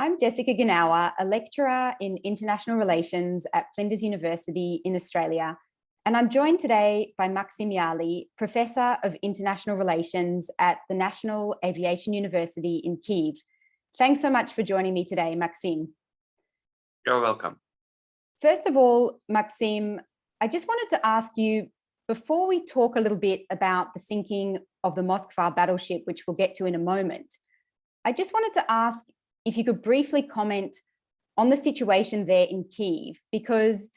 I'm Jessica Ganawa, a lecturer in international relations at Flinders University in Australia, and I'm joined today by Maxim, Professor of International Relations at the National Aviation University in Kyiv. Thanks so much for joining me today, Maxim. You're welcome. First of all, Maxim, I just wanted to ask you, before we talk a little bit about the sinking of the Moskva battleship, which we'll get to in a moment, I just wanted to ask if you could briefly comment on the situation there in Kyiv, because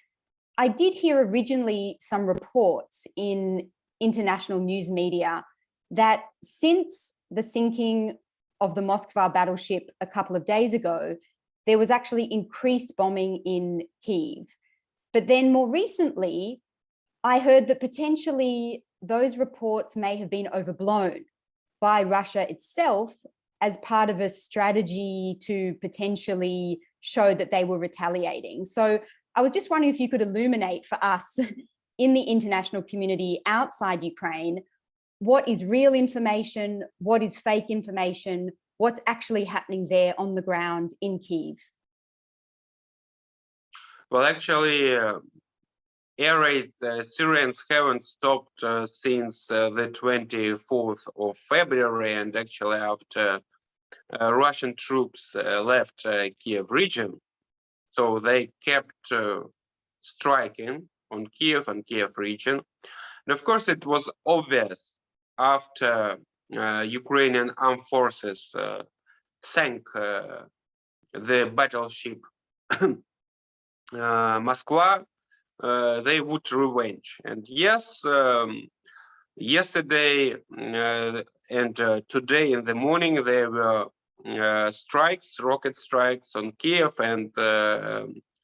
I did hear originally some reports in international news media that since the sinking of the Moskva battleship a couple of days ago, there was actually increased bombing in Kyiv. But then more recently, I heard that potentially those reports may have been overblown by Russia itself as part of a strategy to potentially show that they were retaliating. So I was just wondering if you could illuminate for us in the international community outside Ukraine, what is real information, what is fake information, what's actually happening there on the ground in Kyiv? Well, actually, air raid Syrians haven't stopped since the 24th of February, and actually after Russian troops left Kiev region. So they kept striking on Kiev and Kiev region. And of course, it was obvious after Ukrainian armed forces sank the battleship Moskva, they would revenge. And yes, yesterday and today in the morning, there were strikes, rocket strikes on Kiev and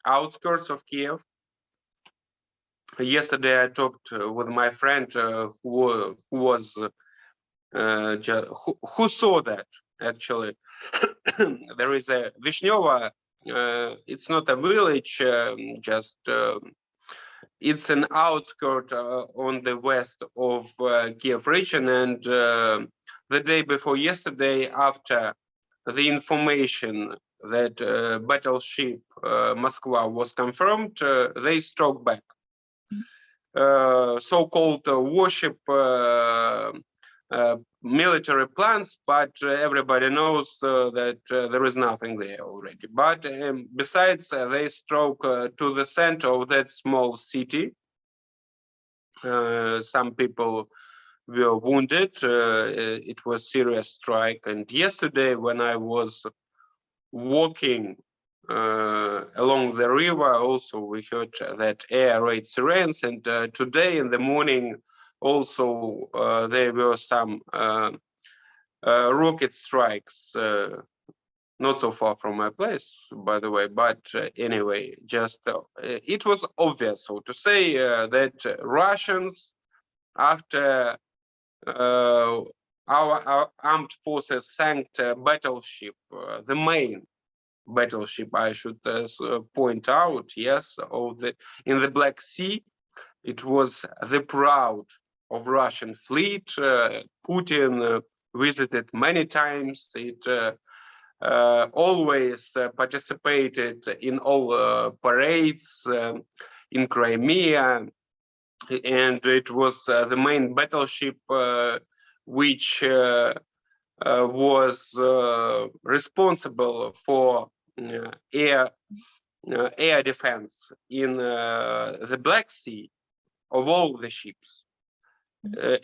outskirts of Kiev. Yesterday, I talked with my friend who saw that. Actually, there is a Vishneva. It's not a village, it's an outskirt on the west of Kiev region. And the day before yesterday, after the information that battleship Moskva was confirmed, they struck back. So-called warship military plans, but everybody knows that there is nothing there already. But besides, they struck to the center of that small city. Some people were wounded. It was serious strike. And yesterday, when I was walking along the river, also we heard that air raid sirens. And today in the morning, also there were some rocket strikes, not so far from my place, by the way. But anyway, just it was obvious, so to say, that Russians, after our armed forces sank battleship, the main battleship, I should point out, yes, in the Black Sea, it was the proud of Russian fleet. Putin visited many times. It always participated in all parades in Crimea, and it was the main battleship which was responsible for air defense in the Black Sea of all the ships.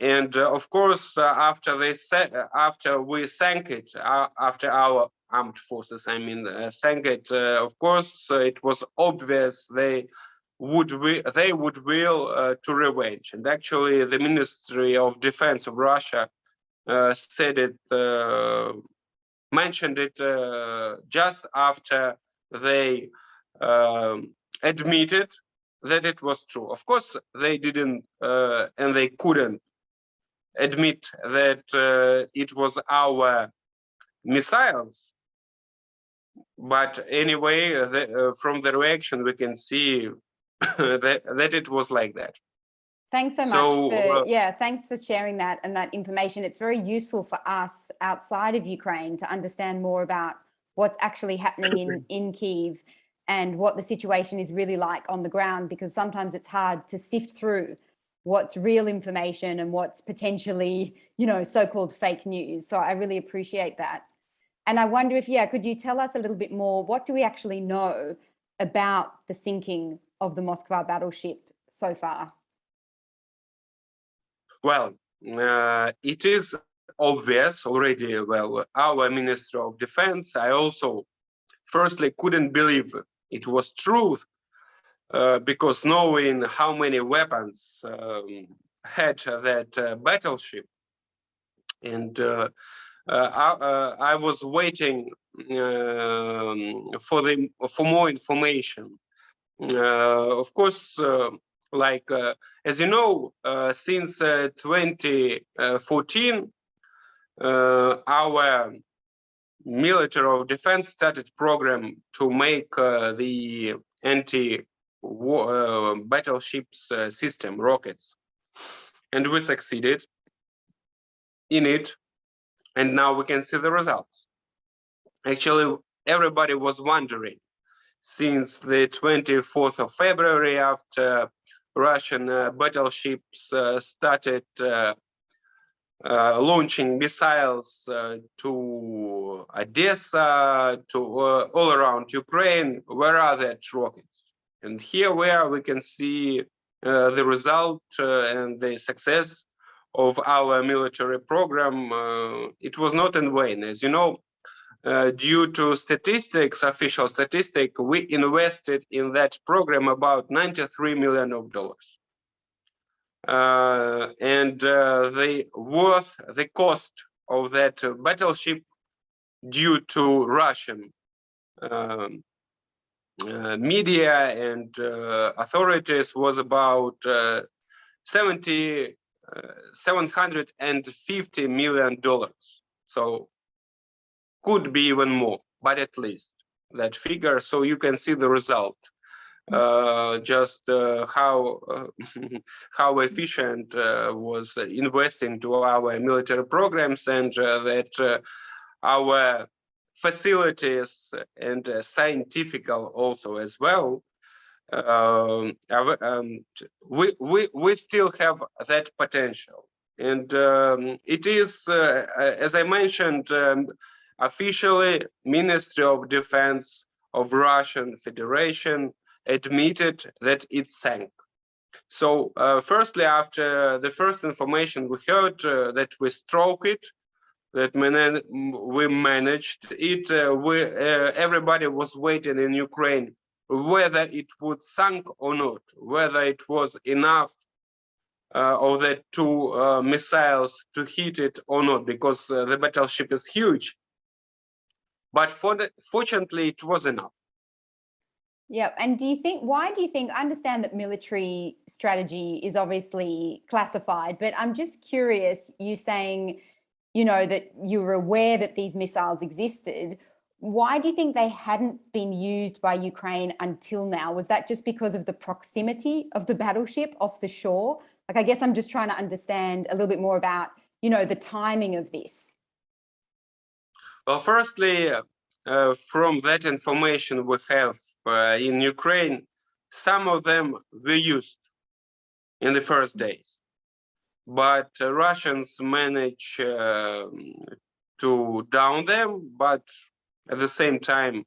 And of course, after we sank it, after our armed forces, sank it, of course, it was obvious they would will to revenge. And actually, the Ministry of Defense of Russia said it, mentioned it just after they admitted that it was true. Of course, they didn't and they couldn't admit that it was our missiles. But anyway, from the reaction, we can see that it was like that. Thanks so much thanks for sharing that and that information. It's very useful for us outside of Ukraine to understand more about what's actually happening in Kyiv and what the situation is really like on the ground, because sometimes it's hard to sift through what's real information and what's potentially, so-called fake news. So I really appreciate that. And I wonder if, could you tell us a little bit more, what do we actually know about the sinking of the Moskva battleship so far? Well, it is obvious already. Well, our Minister of Defense, I also firstly couldn't believe it was true, because knowing how many weapons had that battleship, and I was waiting for more information. Of course, as you know, since 2014, our military of defense started program to make the anti-war battleships system rockets, and we succeeded in it, and now we can see the results. Actually, everybody was wondering since the 24th of February, after Russian battleships started launching missiles to Odessa, to all around Ukraine. Where are that rockets? And here we can see the result and the success of our military program. It was not in vain. As you know, due to statistics, official statistic, we invested in that program about $93 million. And the cost of that battleship due to Russian media and authorities was about $750 million. So could be even more, but at least that figure. So you can see the result, just how efficient was investing to our military programs, and that our facilities and scientific also as well. We still have that potential, and it is, as I mentioned, officially, Ministry of Defense of Russian Federation admitted that it sank. So firstly, after the first information we heard that we struck it, that we managed it, everybody was waiting in Ukraine whether it would sink or not, whether it was enough of the two missiles to hit it or not, because the battleship is huge. But fortunately, it was enough. Yeah, and why do you think, I understand that military strategy is obviously classified, but I'm just curious, you saying, that you were aware that these missiles existed. Why do you think they hadn't been used by Ukraine until now? Was that just because of the proximity of the battleship off the shore? Like, I guess I'm just trying to understand a little bit more about, the timing of this. Well, firstly, from that information we have in Ukraine, some of them were used in the first days, but Russians managed to down them, but at the same time,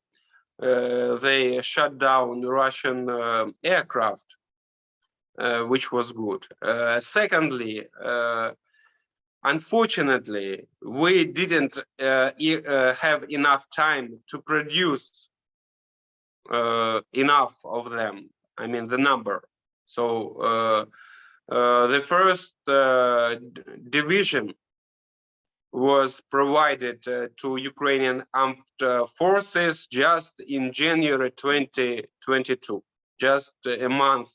they shut down Russian aircraft, which was good. Secondly, unfortunately, we didn't have enough time to produce enough of them. I mean, the number. So the first division was provided to Ukrainian armed forces just in January 2022, just a month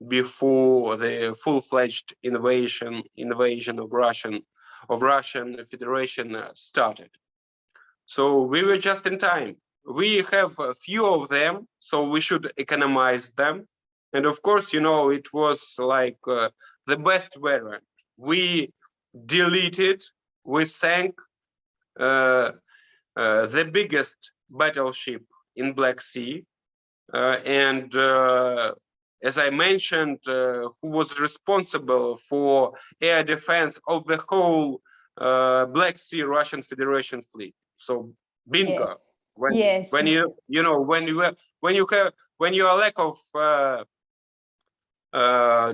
before the full-fledged invasion of Russian Federation started. So we were just in time. We have a few of them, so we should economize them. And of course, it was like the best variant. We deleted, we sank the biggest battleship in Black Sea, and as I mentioned, who was responsible for air defense of the whole Black Sea Russian Federation fleet. So bingo. Yes. When Yes. when you are lack of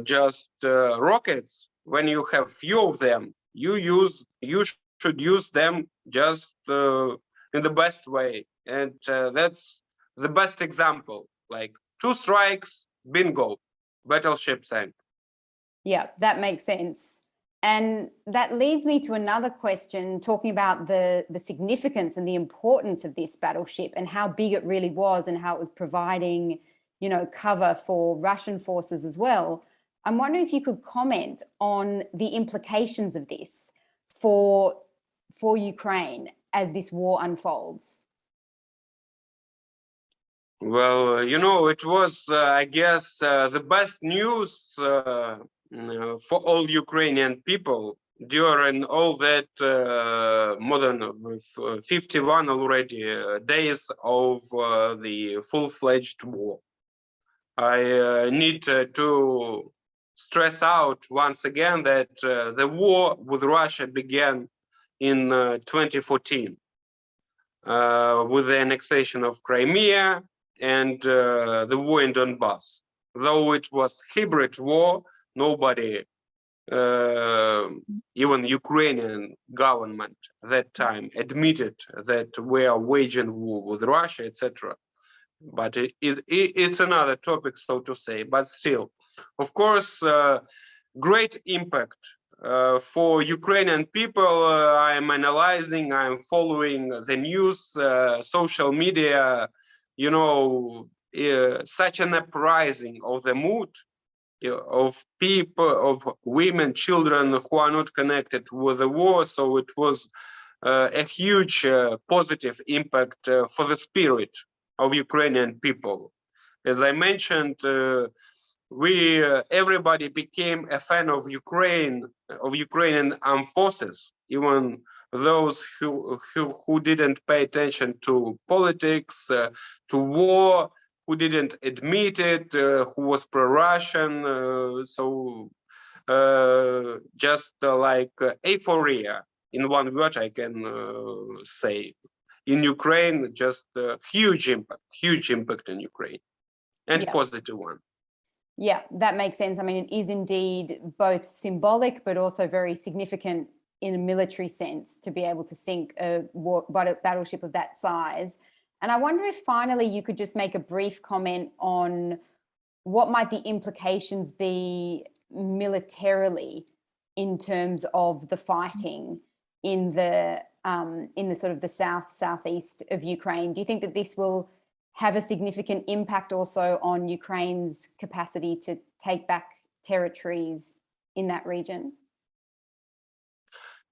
just rockets, when you have few of them, you should use them just in the best way, and that's the best example. Like 2 strikes, bingo, battleship sank. Yeah, that makes sense. And that leads me to another question, talking about the significance and the importance of this battleship and how big it really was and how it was providing, you know, cover for Russian forces as well. I'm wondering if you could comment on the implications of this for Ukraine as this war unfolds. Well, you know, it was, I guess, the best news for all Ukrainian people during all that more than 51 already days of the full-fledged war. I need to stress out once again that the war with Russia began in 2014 with the annexation of Crimea and the war in Donbass. Though it was hybrid war, nobody, even Ukrainian government at that time, admitted that we are waging war with Russia, etc. But it's another topic, so to say. But still, of course, great impact for Ukrainian people. I'm analyzing, I'm following the news, social media, you know, such an uprising of the mood of people, of women, children who are not connected with the war. So it was a huge positive impact for the spirit of Ukrainian people. As I mentioned, everybody became a fan of Ukrainian armed forces, even those who didn't pay attention to politics, to war, who didn't admit it, who was pro-Russian. So just like euphoria, in one word, I can say. In Ukraine, just huge impact in Ukraine, and Yeah. positive one. Yeah, that makes sense. I mean, it is indeed both symbolic, but also very significant in a military sense to be able to sink a battleship of that size. And I wonder if finally you could just make a brief comment on what might the implications be militarily in terms of the fighting in the sort of the southeast of Ukraine. Do you think that this will have a significant impact also on Ukraine's capacity to take back territories in that region?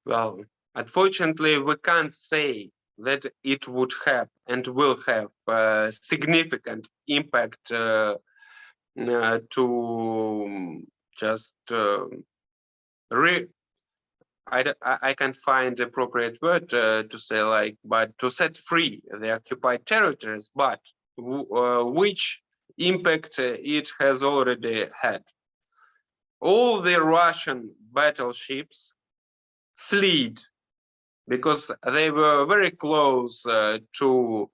Well, unfortunately, we can't say that it would have and will have a significant impact to just I can't find the appropriate word to say, like, but to set free the occupied territories, but which impact it has already had. All the Russian battleships fled because they were very close to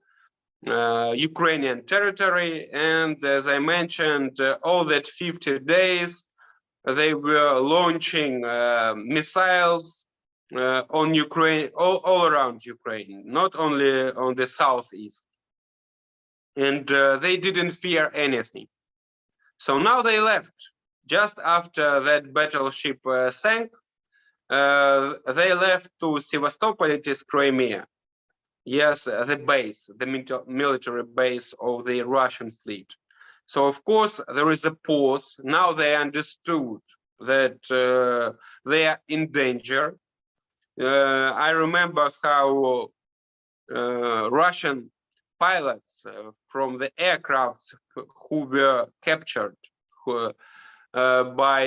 Ukrainian territory, and as I mentioned, all that 50 days, they were launching missiles on Ukraine, all around Ukraine, not only on the southeast. And they didn't fear anything. So now they left. Just after that battleship sank, they left to Sevastopol, it is Crimea. Yes, the base, the military base of the Russian fleet. So, of course, there is a pause. Now they understood that they are in danger. I remember how Russian pilots from the aircrafts who were captured by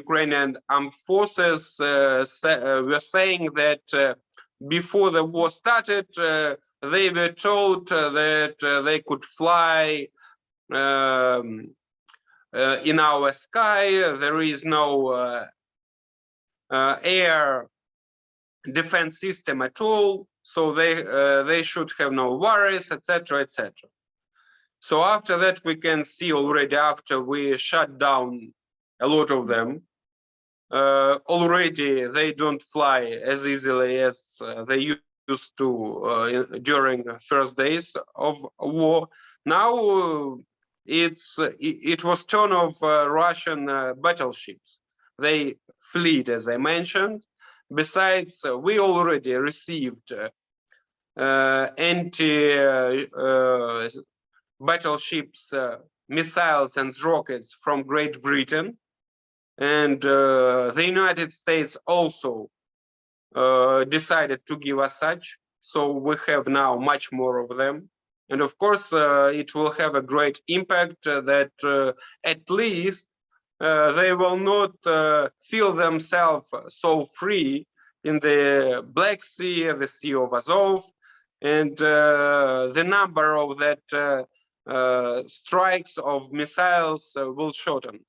Ukrainian armed forces were saying that before the war started, they were told that they could fly in our sky. There is no air defense system at all, so they should have no worries, etc., etc. So after that, we can see already after we shut down a lot of them, already they don't fly as easily as they used to during first days of war. Now it was turn of Russian battleships. They fled, as I mentioned. Besides, we already received anti battleships, missiles and rockets from Great Britain. And the United States also decided to give us such. So we have now much more of them. And of course, it will have a great impact that at least they will not feel themselves so free in the Black Sea, the Sea of Azov, and the number of that strikes of missiles will shorten.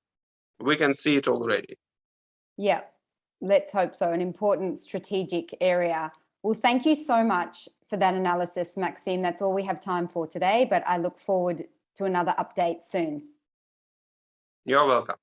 We can see it already. Yeah, let's hope so. An important strategic area. Well, thank you so much for that analysis, Maxim. That's all we have time for today, but I look forward to another update soon. You're welcome.